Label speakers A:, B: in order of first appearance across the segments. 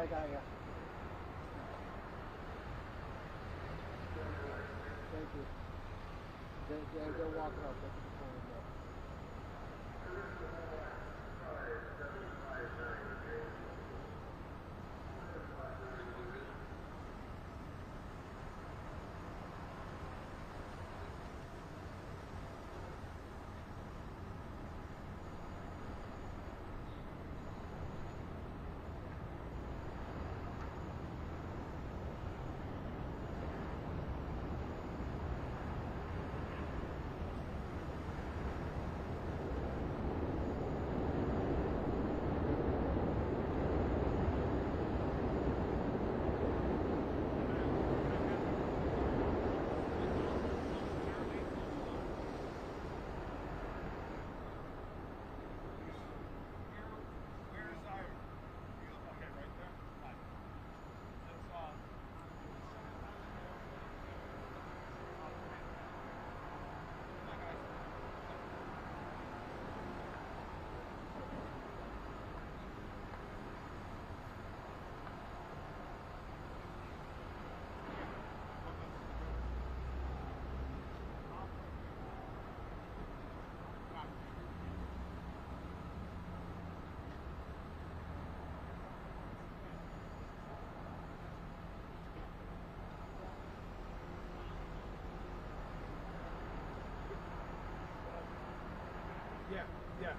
A: got you. Thank you. They're walking up. That's the point of that. Yeah, yeah.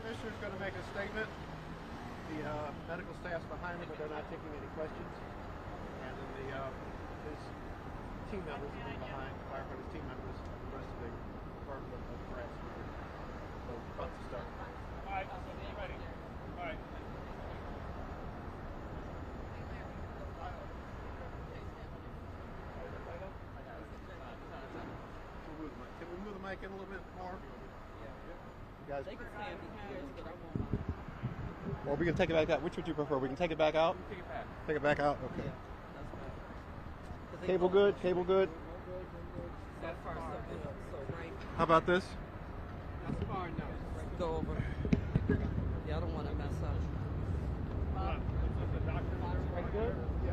A: Commissioner's going to make a statement. The medical staff's behind him, but they're not taking any questions. And then his team members will be behind, firefighters' team members, and the rest of the Department of Press. So, about to start.
B: All right, so be ready. All right.
A: Can we move the mic in a little bit more? You guys.
C: They can stand behind, but I won't.
A: Or we can take it back out. Which would you prefer? We can take it back out?
B: Take it back.
A: Take it back out? Okay.
C: Yeah, that's better.
A: Cable good? Cable good?
C: So far, so good. So right,
A: How about this?
B: That's far enough.
C: go over. Yeah, I don't want to mess up.
B: The doctor right good? Yeah.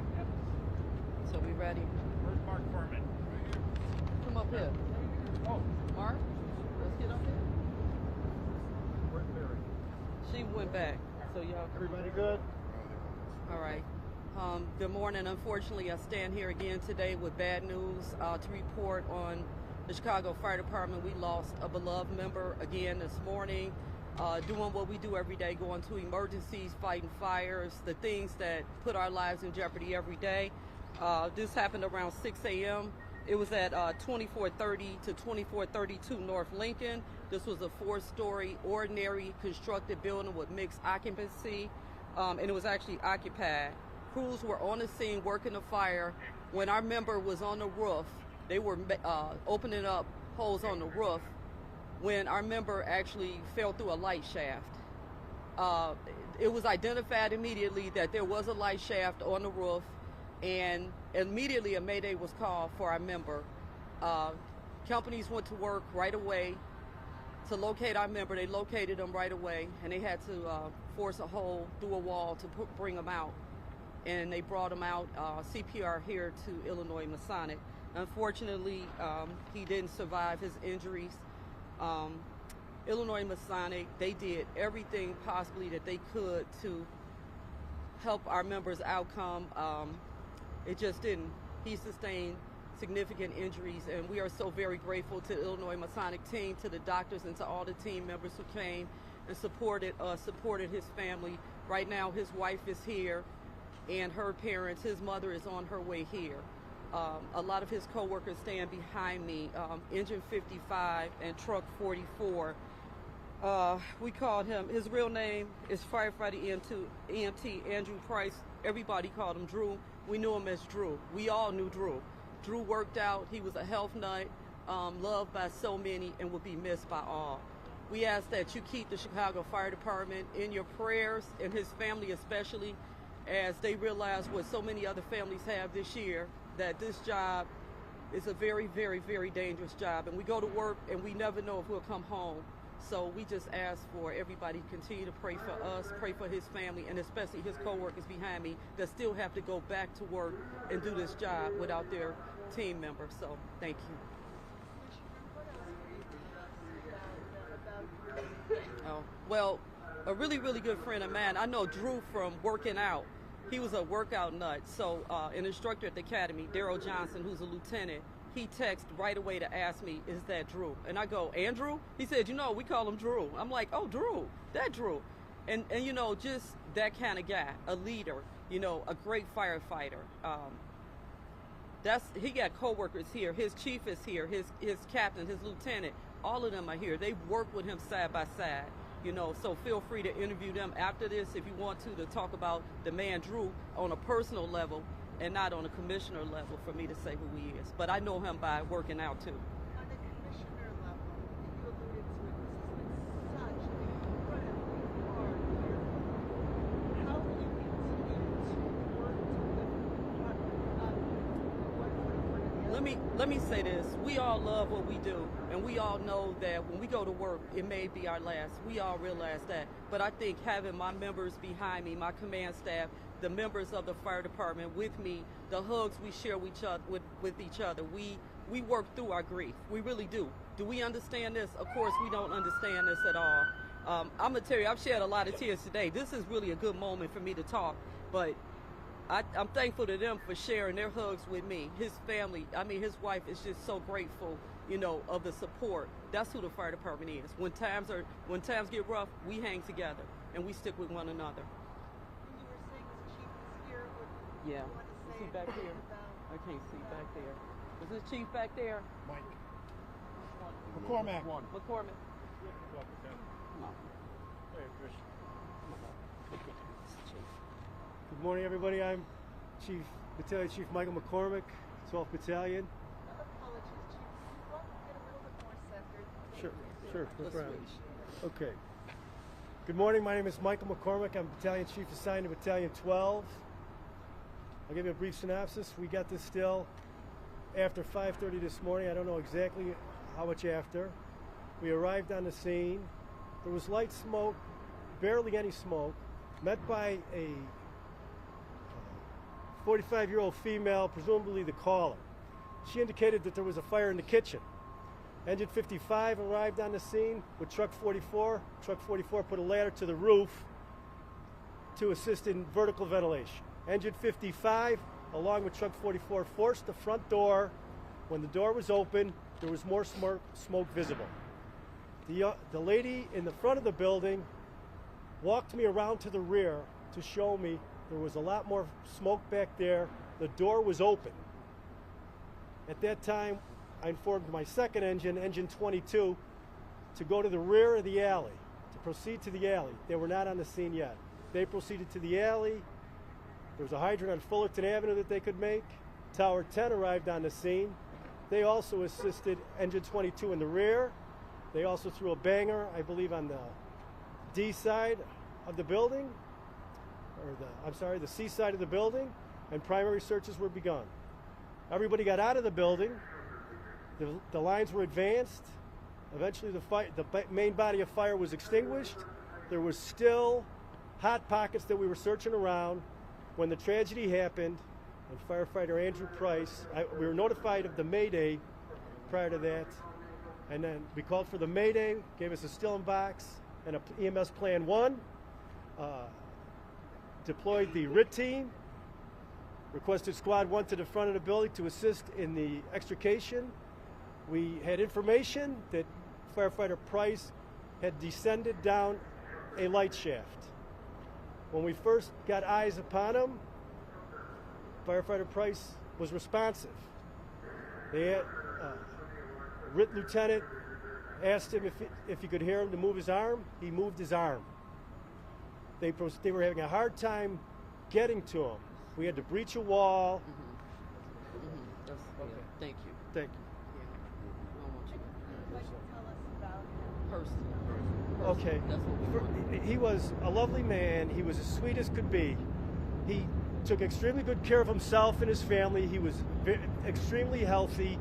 C: So we ready?
B: Where's Mark Furman?
C: Come up here.
B: Oh,
C: Mark, let's get up here.
A: Where's Barry?
C: She went back. So y'all.
A: Everybody good?
C: All right. Good morning. Unfortunately, I stand here again today with bad news to report on the Chicago Fire Department. We lost a beloved member again this morning, doing what we do every day, going to emergencies, fighting fires, the things that put our lives in jeopardy every day. This happened around 6 a.m. It was at 2430 to 2432 North Lincoln. This was a 4-story, ordinary constructed building with mixed occupancy, and it was actually occupied. Crews were on the scene working the fire. When our member was on the roof, they were opening up holes on the roof when our member actually fell through a light shaft. It was identified immediately that there was a light shaft on the roof, and immediately a mayday was called for our member. Companies went to work right away to locate our member. They located him right away, and they had to force a hole through a wall to bring him out. And they brought him out, CPR here to Illinois Masonic. Unfortunately, he didn't survive his injuries. Illinois Masonic, they did everything possibly that they could to help our member's outcome. It just didn't. He sustained significant injuries, and we are so very grateful to the Illinois Masonic team, to the doctors, and to all the team members who came and supported his family. Right now, his wife is here, and her parents. His mother is on her way here. A lot of his co-workers stand behind me, Engine 55 and Truck 44. We called him, his real name is firefighter EMT Andrew Price. Everybody called him Drew. We knew him as Drew. We all knew Drew. Drew worked out. He was a health nut, loved by so many, and will be missed by all. We ask that you keep the Chicago Fire Department in your prayers, and his family especially, as they realize what so many other families have this year, that this job is a very, very, very dangerous job. And we go to work and we never know if we'll come home. So we just ask for everybody to continue to pray for us, pray for his family, and especially his co-workers behind me that still have to go back to work and do this job without their team members. So thank you. Oh, well, a really, really good friend of mine. I know Drew from working out. He was a workout nut. So an instructor at the academy, Daryl Johnson, who's a lieutenant, he texted right away to ask me, is that Drew? And I go, Andrew? He said, we call him Drew. I'm like, oh, Drew, that Drew. And just that kind of guy, a leader, a great firefighter. He got co-workers here. His chief is here. His captain, his lieutenant, all of them are here. They work with him side by side. So feel free to interview them after this if you want to talk about the man Drew on a personal level and not on a commissioner level for me to say who he is. But I know him by working out too.
D: On the commissioner level, you alluded to it, this has been such an incredibly hard year. How will you continue to work to lift the department up one foot in front of the other?
C: Let me say this. We all love what we do, and we all know that when we go to work, it may be our last. We all realize that. But I think having my members behind me, my command staff, the members of the fire department with me, the hugs we share with each other, we work through our grief. We really do. Do we understand this? Of course, we don't understand this at all. I'm going to tell you, I've shed a lot of tears today. This is really a good moment for me to talk, but I'm thankful to them for sharing their hugs with me. His family, his wife is just so grateful, of the support. That's who the fire department is. When times get rough, we hang together and we stick with one another.
D: When you were saying his chief is here, what do
C: Yeah.
D: you want to
C: Is
D: say
C: he back here?
D: about
C: I can't see back there. Is this chief back there?
A: Mike. McCormack.
C: McCormick? Come on.
E: Good morning, everybody. I'm Battalion Chief Michael McCormick, 12th Battalion.
D: apologies, Chief? Can you walk get a little bit more centered?
E: Sure, no
C: Let's
E: problem.
C: switch.
E: Okay. Good morning. My name is Michael McCormick. I'm Battalion Chief assigned to Battalion 12. I'll give you a brief synopsis. We got this still after 5:30 this morning. I don't know exactly how much after. We arrived on the scene. There was light smoke, barely any smoke, met by a 45-year-old female, presumably the caller. She indicated that there was a fire in the kitchen. Engine 55 arrived on the scene with truck 44. Truck 44 put a ladder to the roof to assist in vertical ventilation. Engine 55, along with truck 44, forced the front door. When the door was open, there was more smoke visible. The lady in the front of the building walked me around to the rear to show me there was a lot more smoke back there. The door was open. At that time, I informed my second engine, engine 22, to go to the rear of the alley, to proceed to the alley. They were not on the scene yet. They proceeded to the alley. There was a hydrant on Fullerton Avenue that they could make. Tower 10 arrived on the scene. They also assisted engine 22 in the rear. They also threw a banger, I believe, on the D side of the building, or the C side of the building, and primary searches were begun. Everybody got out of the building. The lines were advanced. Eventually, the main body of fire was extinguished. There was still hot pockets that we were searching around when the tragedy happened. And firefighter Andrew Price, we were notified of the Mayday prior to that, and then we called for the Mayday, gave us a Stillen box and a EMS Plan 1, deployed the RIT team, requested Squad 1 to the front of the building to assist in the extrication. We had information that firefighter Price had descended down a light shaft. When we first got eyes upon him, firefighter Price was responsive. They had, RIT lieutenant asked him if he could hear him to move his arm. He moved his arm. They were having a hard time getting to him. We had to breach a wall.
C: Yeah, thank you.
E: Thank you.
C: Yeah. I don't want you to
D: Like, tell us about him.
C: person.
E: Okay.
C: That's what we want.
E: He was a lovely man. He was as sweet as could be. He took extremely good care of himself and his family. He was extremely healthy.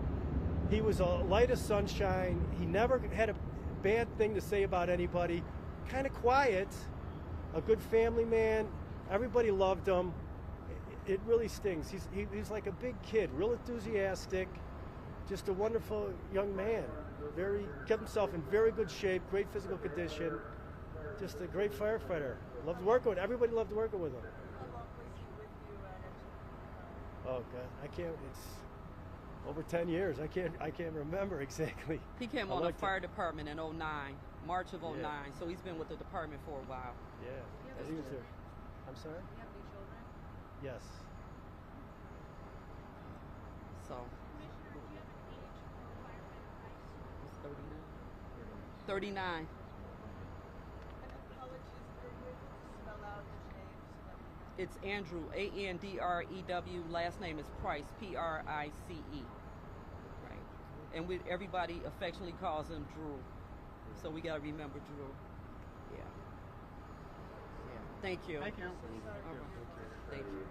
E: He was a light of sunshine. He never had a bad thing to say about anybody. Kind of quiet, a good family man. Everybody loved him. It really stings. He's like a big kid, real enthusiastic, just a wonderful young man. Kept himself in very good shape, great physical condition, just a great firefighter. Loved working with. Everybody loved working with him.
D: How long was he with you at Engine 55?
E: Oh God, I can't. It's over 10 years. I can't remember exactly.
C: He came
E: I
C: on the
E: liked it.
C: fire department in 09, March of 09.
E: Yeah.
C: So he's been with the department for a while.
E: Yeah, he was there. I'm sorry.
D: Do you have any children?
E: Yes.
C: So
F: Commissioner, do you have an age for firefighter Price?
C: 39. 39.
D: And apologies, are you able to spell out his name so that we know?
C: It's Andrew, Andrew. Last name is Price, Price. Right. And everybody affectionately calls him Drew. So we gotta remember Drew. Yeah. Yeah. Thank you.
A: Thank you.
C: All right. Thank you.